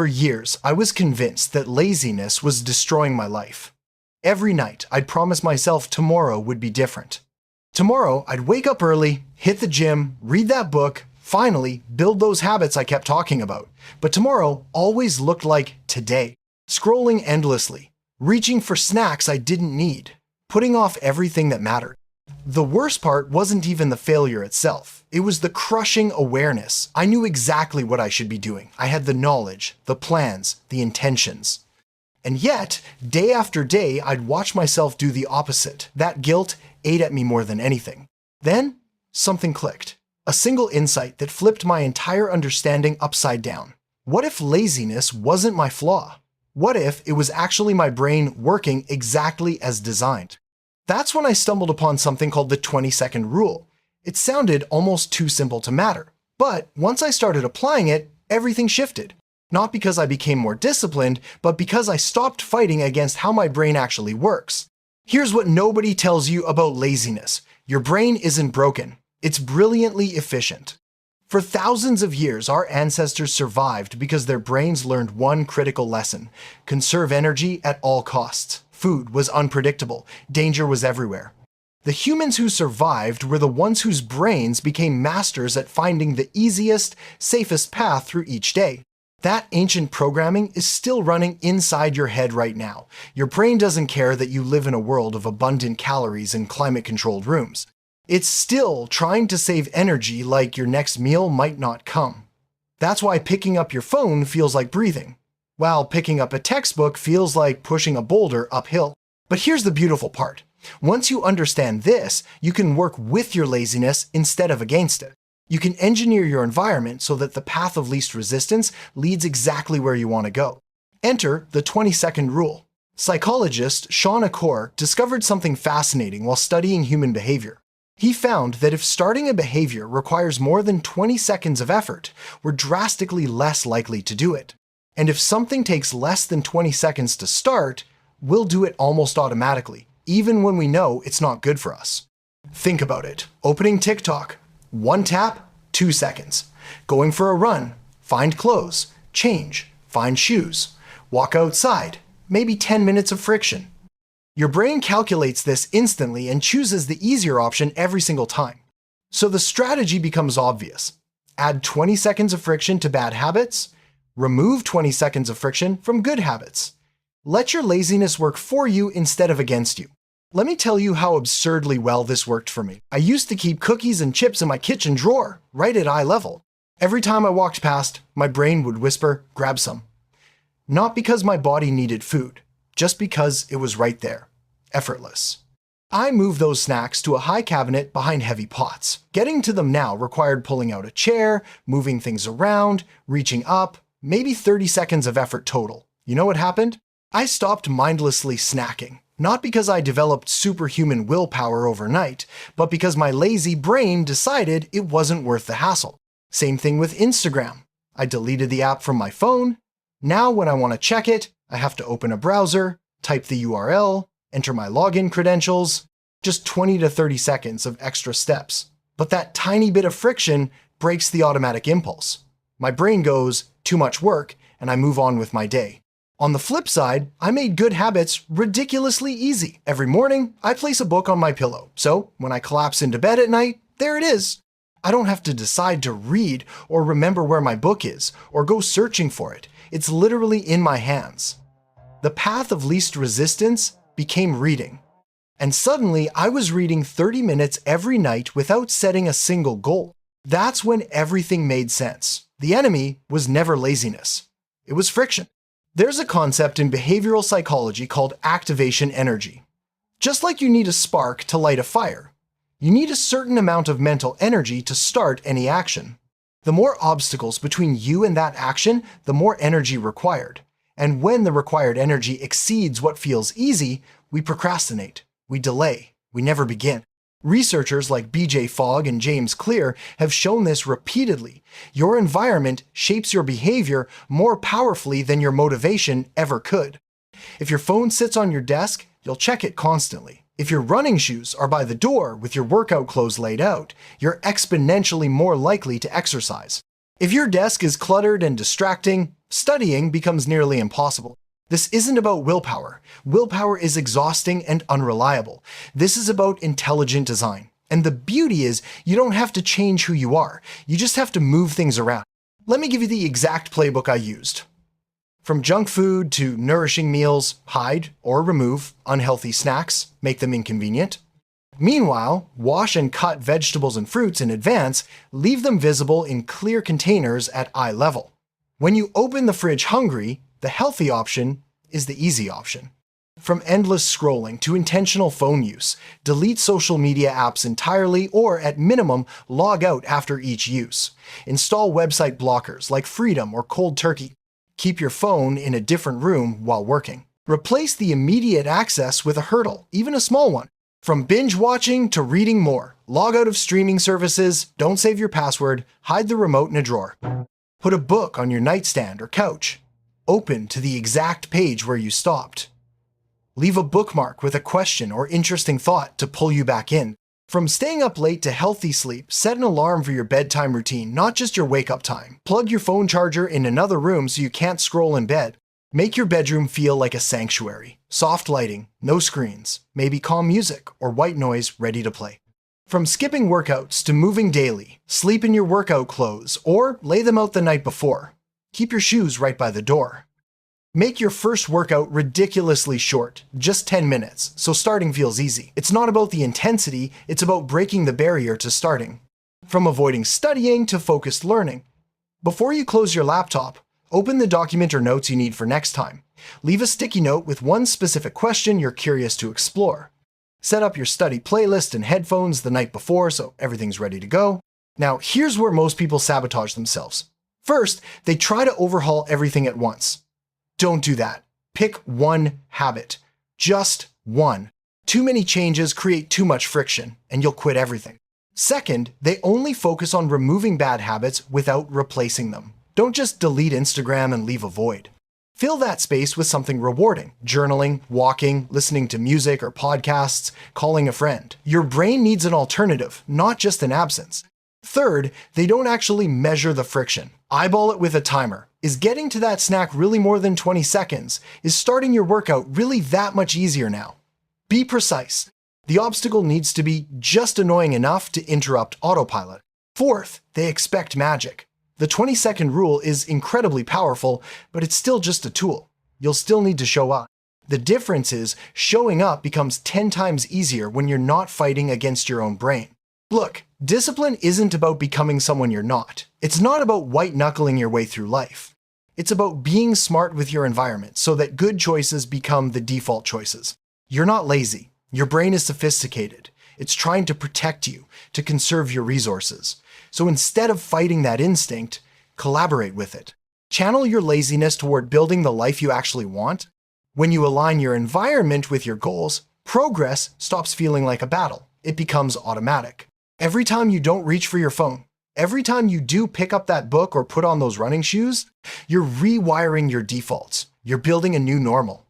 For years, I was convinced that laziness was destroying my life. Every night, I'd promise myself tomorrow would be different. Tomorrow, I'd wake up early, hit the gym, read that book, finally build those habits I kept talking about. But tomorrow always looked like today. Scrolling endlessly, reaching for snacks I didn't need, putting off everything that mattered. The worst part wasn't even the failure itself. It was the crushing awareness. I knew exactly what I should be doing. I had the knowledge, the plans, the intentions. And yet, day after day, I'd watch myself do the opposite. That guilt ate at me more than anything. Then, something clicked. A single insight that flipped my entire understanding upside down. What if laziness wasn't my flaw? What if it was actually my brain working exactly as designed? That's when I stumbled upon something called the 20-second rule. It sounded almost too simple to matter. But once I started applying it, everything shifted. Not because I became more disciplined, but because I stopped fighting against how my brain actually works. Here's what nobody tells you about laziness. Your brain isn't broken. It's brilliantly efficient. For thousands of years, our ancestors survived because their brains learned one critical lesson: conserve energy at all costs. Food was unpredictable. Danger was everywhere. The humans who survived were the ones whose brains became masters at finding the easiest, safest path through each day. That ancient programming is still running inside your head right now. Your brain doesn't care that you live in a world of abundant calories and climate-controlled rooms. It's still trying to save energy like your next meal might not come. That's why picking up your phone feels like breathing, while picking up a textbook feels like pushing a boulder uphill. But here's the beautiful part. Once you understand this, you can work with your laziness instead of against it. You can engineer your environment so that the path of least resistance leads exactly where you want to go. Enter the 20-second rule. Psychologist Sean Akor discovered something fascinating while studying human behavior. He found that if starting a behavior requires more than 20 seconds of effort, we're drastically less likely to do it. And if something takes less than 20 seconds to start, we'll do it almost automatically, even when we know it's not good for us. Think about it. Opening TikTok. 1 tap, 2 seconds. Going for a run, find clothes, change, find shoes. Walk outside, maybe 10 minutes of friction. Your brain calculates this instantly and chooses the easier option every single time. So the strategy becomes obvious. Add 20 seconds of friction to bad habits, remove 20 seconds of friction from good habits. Let your laziness work for you instead of against you. Let me tell you how absurdly well this worked for me. I used to keep cookies and chips in my kitchen drawer, right at eye level. Every time I walked past, my brain would whisper, "Grab some." Not because my body needed food, just because it was right there. Effortless. I moved those snacks to a high cabinet behind heavy pots. Getting to them now required pulling out a chair, moving things around, reaching up, maybe 30 seconds of effort total. You know what happened? I stopped mindlessly snacking. Not because I developed superhuman willpower overnight, but because my lazy brain decided it wasn't worth the hassle. Same thing with Instagram. I deleted the app from my phone. Now when I want to check it, I have to open a browser, type the URL, enter my login credentials. Just 20 to 30 seconds of extra steps. But that tiny bit of friction breaks the automatic impulse. My brain goes, too much work, and I move on with my day. On the flip side, I made good habits ridiculously easy. Every morning, I place a book on my pillow. So when I collapse into bed at night, there it is. I don't have to decide to read or remember where my book is or go searching for it. It's literally in my hands. The path of least resistance became reading. And suddenly, I was reading 30 minutes every night without setting a single goal. That's when everything made sense. The enemy was never laziness. It was friction. There's a concept in behavioral psychology called activation energy. Just like you need a spark to light a fire, you need a certain amount of mental energy to start any action. The more obstacles between you and that action, the more energy required. And when the required energy exceeds what feels easy, we procrastinate, we delay, we never begin. Researchers like BJ Fogg and James Clear have shown this repeatedly. Your environment shapes your behavior more powerfully than your motivation ever could. If your phone sits on your desk, you'll check it constantly. If your running shoes are by the door with your workout clothes laid out, you're exponentially more likely to exercise. If your desk is cluttered and distracting, Studying becomes nearly impossible. This isn't about willpower. Willpower is exhausting and unreliable. This is about intelligent design. And the beauty is, you don't have to change who you are. You just have to move things around. Let me give you the exact playbook I used. From junk food to nourishing meals, hide or remove unhealthy snacks, make them inconvenient. Meanwhile, wash and cut vegetables and fruits in advance, leave them visible in clear containers at eye level. When you open the fridge hungry, the healthy option is the easy option. From endless scrolling to intentional phone use, delete social media apps entirely or, at minimum, log out after each use. Install website blockers like Freedom or Cold Turkey. Keep your phone in a different room while working. Replace the immediate access with a hurdle, even a small one. From binge watching to reading more, log out of streaming services, don't save your password, hide the remote in a drawer. Put a book on your nightstand or couch. Open to the exact page where you stopped. Leave a bookmark with a question or interesting thought to pull you back in. From staying up late to healthy sleep, set an alarm for your bedtime routine, not just your wake-up time. Plug your phone charger in another room so you can't scroll in bed. Make your bedroom feel like a sanctuary. Soft lighting, no screens, maybe calm music or white noise ready to play. From skipping workouts to moving daily, sleep in your workout clothes or lay them out the night before. Keep your shoes right by the door. Make your first workout ridiculously short, just 10 minutes, so starting feels easy. It's not about the intensity, it's about breaking the barrier to starting. From avoiding studying to focused learning. Before you close your laptop, open the document or notes you need for next time. Leave a sticky note with one specific question you're curious to explore. Set up your study playlist and headphones the night before so everything's ready to go. Now, here's where most people sabotage themselves. First, they try to overhaul everything at once. Don't do that. Pick one habit. Just one. Too many changes create too much friction, and you'll quit everything. Second, they only focus on removing bad habits without replacing them. Don't just delete Instagram and leave a void. Fill that space with something rewarding. Journaling, walking, listening to music or podcasts, calling a friend. Your brain needs an alternative, not just an absence. Third, they don't actually measure the friction. Eyeball it with a timer. Is getting to that snack really more than 20 seconds? Is starting your workout really that much easier now? Be precise. The obstacle needs to be just annoying enough to interrupt autopilot. Fourth, they expect magic. The 20-second rule is incredibly powerful, but it's still just a tool. You'll still need to show up. The difference is showing up becomes 10 times easier when you're not fighting against your own brain. Look, discipline isn't about becoming someone you're not. It's not about white-knuckling your way through life. It's about being smart with your environment so that good choices become the default choices. You're not lazy. Your brain is sophisticated. It's trying to protect you, to conserve your resources. So instead of fighting that instinct, collaborate with it. Channel your laziness toward building the life you actually want. When you align your environment with your goals, progress stops feeling like a battle. It becomes automatic. Every time you don't reach for your phone, every time you do pick up that book or put on those running shoes, you're rewiring your defaults. You're building a new normal.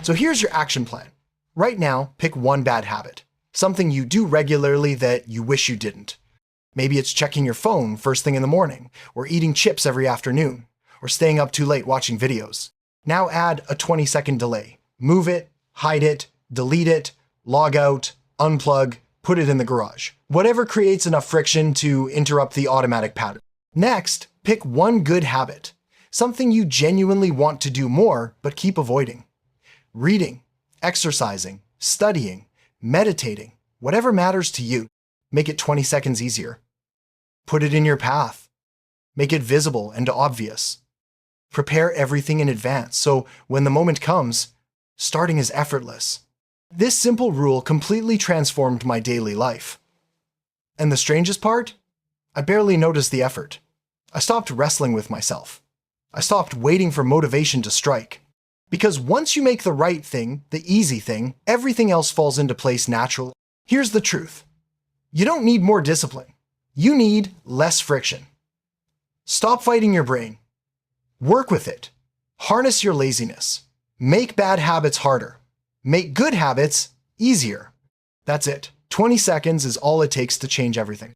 So here's your action plan. Right now, pick one bad habit, something you do regularly that you wish you didn't. Maybe it's checking your phone first thing in the morning, or eating chips every afternoon, or staying up too late watching videos. Now add a 20-second delay. Move it, hide it, delete it, log out, unplug, put it in the garage. Whatever creates enough friction to interrupt the automatic pattern. Next, pick one good habit, something you genuinely want to do more but keep avoiding. Reading, exercising, studying, meditating, whatever matters to you. Make it 20 seconds easier. Put it in your path. Make it visible and obvious. Prepare everything in advance so when the moment comes, starting is effortless. This simple rule completely transformed my daily life. And the strangest part? I barely noticed the effort. I stopped wrestling with myself. I stopped waiting for motivation to strike. Because once you make the right thing, the easy thing, everything else falls into place naturally. Here's the truth. You don't need more discipline. You need less friction. Stop fighting your brain. Work with it. Harness your laziness. Make bad habits harder. Make good habits easier. That's it. 20 seconds is all it takes to change everything.